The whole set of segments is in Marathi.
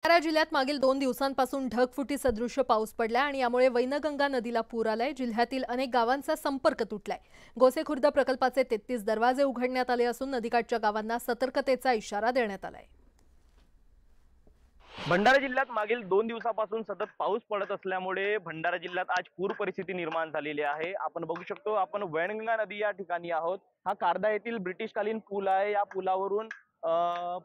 भंडारा जिल्ह्यात मागील 2 दिवसांपासून ढगफुटी सदृश्य पाऊस पडलाय आणि यामुळे वैनगंगा नदीला पूर आलाय। जिल्ह्यातील अनेक गावांचा संपर्क तुटलाय। गोसेखुर्द प्रकल्पाचे 33 दरवाजे उघडण्यात आले असून नदीकाठच्या गावांना सतर्कतेचा इशारा देण्यात आलाय। भंडारा जिल्ह्यात मागील 2 दिवसापासून सतत पाऊस पडत असल्यामुळे भंडारा जिल्ह्यात आज पूर परिस्थिती निर्माण झालेली आहे। आपण बघू शकतो, आपण वैनगंगा नदी या ठिकाणी आहोत। हा कारदा येथील ब्रिटिशकालीन पूल आहे। या पुलावरून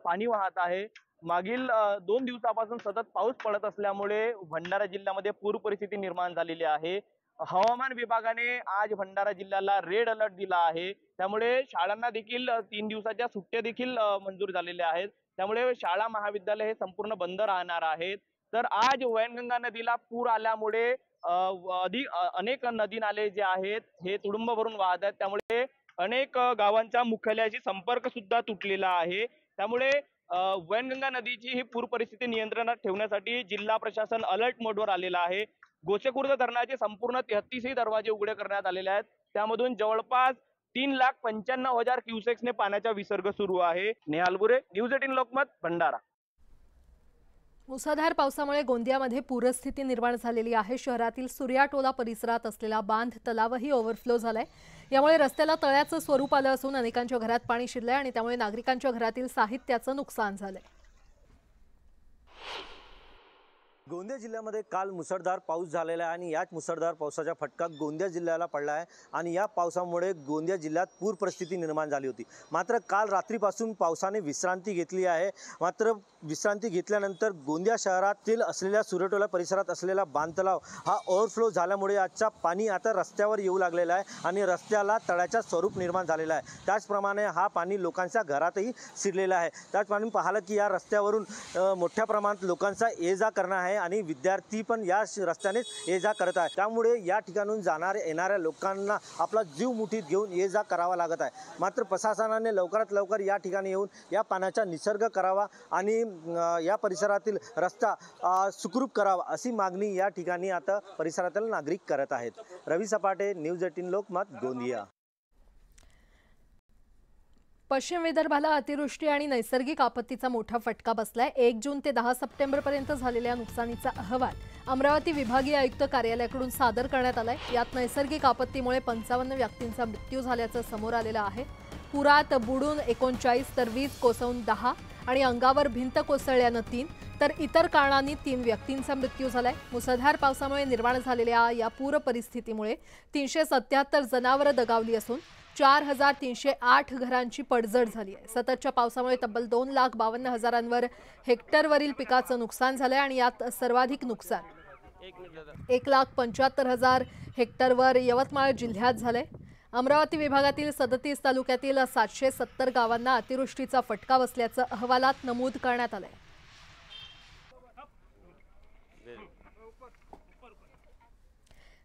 पाणी वाहत आहे। मागील 2 दिवसापासून सतत पाऊस पडत असल्यामुळे भंडारा जिल्ह्यामध्ये पूर परिस्थिती निर्माण झालेली आहे। हवामान विभागाने आज भंडारा जिल्ह्याला रेड अलर्ट दिला आहे। त्यामुळे शाळांना देखील 3 दिवसाच्या सुट्ट्या देखील मंजूर झालेल्या आहेत। त्यामुळे शाळा महाविद्यालय हे संपूर्ण बंद राहणार आहेत। तर आज वैनगंगा नदीला पूर आल्यामुळे अनेक नदी नाले जे आहेत हे तुडुंब भरून वाहत आहेत। त्यामुळे अनेक गावांच्या मुख्यालयाशी संपर्क सुद्धा तुटलेला आहे। त्यामुळे वैनगंगा नदीची ही पूर परिस्थिती नियंत्रणात ठेवण्यासाठी जिल्हा प्रशासन अलर्ट मोडवर आलेला आहे। गोसेखुर्द धरणाचे संपूर्ण 33 दरवाजे उघडे करण्यात आलेले आहेत। त्यामधून जवळपास 3,95,000 क्युसेक्सने पाण्याचा विसर्ग सुरू आहे। नेहाल बुरे, न्यूज 18 लोकमत, भंडारा। मुसळधार पावसामुळे गोंदियामध्ये पूरस्थिती निर्माण झालेली आहे। शहरातील सूर्याटोला परिसरात असलेला बांध तलावही ओव्हरफ्लो झालाय। यामुळे रस्त्याला तळ्याचं स्वरूप आलं असून अनेकांच्या घरात पाणी शिरलंय आणि त्यामुळे नागरिकांच्या घरातील साहित्याचं नुकसान झालंय। गोंदिया जिल्ह्यामध्ये काल मुसळधार पाऊस झालेला आहे आणि याच मुसळधार पावसाचा फटका गोंदिया जिल्ह्याला पडला आहे आणि या पावसामुळे गोंदिया जिल्ह्यात पूर परिस्थिती निर्माण झाली होती। मात्र काल रात्रीपासून पावसाने विश्रांती घेतली आहे। मात्र विश्रांती घेतल्यानंतर गोंदिया शहरातील असलेल्या सूर्यटोला परिसरात असलेला बांधतलाव हा ओव्हरफ्लो झाल्यामुळे आजचा पाणी आता रस्त्यावर येऊ लागलेला आहे आणि रस्त्याला तळ्याचा स्वरूप निर्माण झालेला आहे। त्याचप्रमाणे हा पाणी लोकांच्या घरातही शिरलेला आहे। त्याचप्रमाणे पाहिलं की या रस्त्यावरून मोठ्या प्रमाणात लोकांचा ये-जा करणं आहे आणि विद्यार्थी पण या रस्त्याने ये-जा करत आहे। त्यामुळे या ठिकाणून येणाऱ्या लोकांना आपला जीव मुठीत घेऊन ये-जा करावा लागत आहे। मात्र प्रशासनाने लवकरात लवकर या ठिकाणी येऊन या पाण्याचा निसर्ग करावा आणि या परिसरातील रस्ता सुखरूप करावा अशी मागणी या ठिकाणी आता परिसरातील नागरिक करत आहेत। रवी सपाटे, न्यूज 18 लोकमत, गोंदिया। पश्चिम विदर्भाला अतिवृष्टी आणि नैसर्गिक आपत्तीचा मोठा फटका बसलाय। 1 जून ते 10 सप्टेंबरपर्यंत झालेल्या नुकसानीचा अहवाल अमरावती विभागीय आयुक्त कार्यालयाकडून सादर करण्यात आलाय। यात नैसर्गिक आपत्तीमुळे 55 व्यक्तींचा मृत्यू झाल्याचं समोर आलेलं आहे। पुरात बुडून 39 तर वीज कोसळून 10 आणि अंगावर भिंत कोसळल्यानं 3 तर इतर कारणांनी 3 व्यक्तींचा मृत्यू झालाय। मुसळधार पावसामुळे निर्माण झालेल्या या पूर परिस्थितीमुळे 377 जनावरं दगावली असून 4,308 घरांची पडझड झाली आहे। सततच्या पावसामुळे तब्बल 2,52,000 हेक्टरवरील पिकाचं नुकसान झालंय आणि यात सर्वाधिक नुकसान 1,75,000 हेक्टरवर यवतमाळ जिल्ह्यात झालंय। अमरावती विभागातील 37 तालुक्यातील 770 गावांना अतिवृष्टीचा फटका बसल्याचं अहवालात नमूद करण्यात आलंय।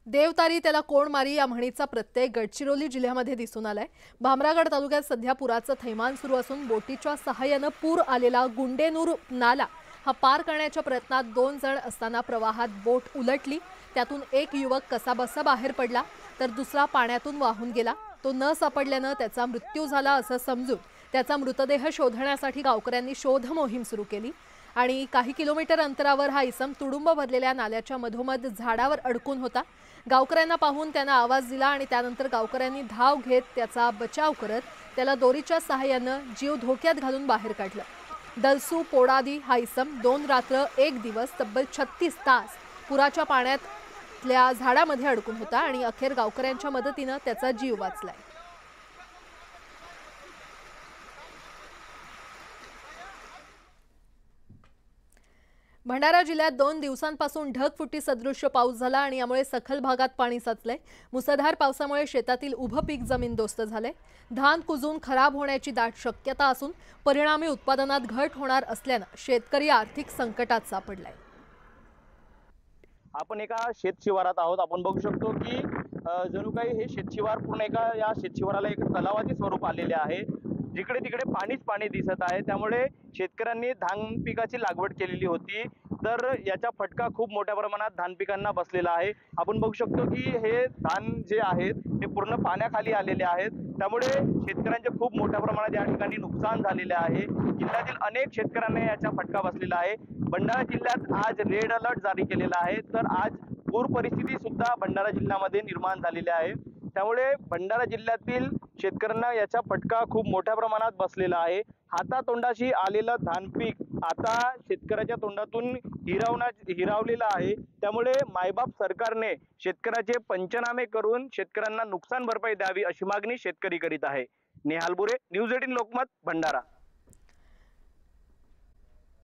देवतारी त्याला कोण मारी या म्हणीचा प्रत्यय गडचिरोली जिल्ह्यामध्ये दिसून आलाय। भामरागड तालुक्यात सध्या पुराचं थैमान सुरू असून बोटीच्या सहाय्यानं पूर आलेला गुंडेनूर नाला हा पार करण्याच्या प्रयत्नात 2 जण असताना प्रवाहात बोट उलटली। त्यातून एक युवक कसाबसा बाहेर पडला तर दुसरा पाण्यातून वाहून गेला। तो न सापडल्यानं त्याचा मृत्यू झाला असं समजून त्याचा मृतदेह शोधण्यासाठी गावकऱ्यांनी शोध मोहीम सुरू केली आणि काही किलोमीटर अंतरावर हा इसम तुडुंब भरलेल्या नाल्याच्या मधोमध झाडावर अडकून होता। गावकऱ्यांना पाहून त्यानं आवाज दिला आणि त्यानंतर गावकऱ्यांनी धाव घेत त्याचा बचाव करत त्याला दोरीच्या सहाय्यानं जीव धोक्यात घालून बाहेर काढलं। दलसू पोडादी हा इसम 2 रात्र 1 दिवस तब्बल 36 तास पुराच्या पाण्यातल्या झाडामध्ये अडकून होता आणि अखेर गावकऱ्यांच्या मदतीनं त्याचा जीव वाचलाय। भंडारा जिल्ह्यात 2 दिवसांपासून ढगफुटी सदृश्य पाऊस झाला आणि यामुळे सखल भागात पाणी साचलंय। मुसळधार पावसामुळे शेतातील उभं पीक जमीनदोस्त झालंय। धान कुजून खराब होण्याची दाट शक्यता असून परिणामी उत्पादनात घट होणार असल्यानं शेतकरी आर्थिक संकटात सापडलाय। आपण एका शेतशिवारात आहोत। आपण बघू शकतो की जणू काही हे शेतशिवार पूर्ण या शेतशिवाराला एक तलावाचे स्वरूप आलेले आहे। जिकडे तिकडे पाणीच पाणी दिसत आहे। त्यामुळे शेतकऱ्यांनी धान पिकाची लागवड केलेली होती, तर याचा फटका खूप मोठ्या प्रमाणात धान पिकांना बसलेला आहे। आपण बघू शकतो की हे धान जे आहेत ते पूर्ण पाण्याखाली आलेले आहेत। त्यामुळे शेतकऱ्यांचे खूप मोठ्या प्रमाणात या ठिकाणी नुकसान झालेले आहे। जिल्ह्यातील अनेक शेतकऱ्यांना याचा फटका बसलेला आहे। भंडारा जिल्ह्यात आज रेड अलर्ट जारी केलेला आहे। तर आज पूर परिस्थिती सुद्धा भंडारा जिल्ह्यामध्ये निर्माण झालेली आहे। त्यामुळे भंडारा जिल्ह्यातील शेतकऱ्यांना याचा फटका खूप मोठ्या प्रमाणात बसलेला आहे। हातातोंडाशी आलेलं धान पीक आता शेतकऱ्याच्या तोंडातून हिरावलेलं आहे। त्यामुळे मायबाप सरकारने शेतकऱ्याचे पंचनामे करून शेतकऱ्यांना नुकसान भरपाई द्यावी अशी मागणी शेतकरी करीत आहे। नेहाल बुरे, न्यूज 18 लोकमत, भंडारा।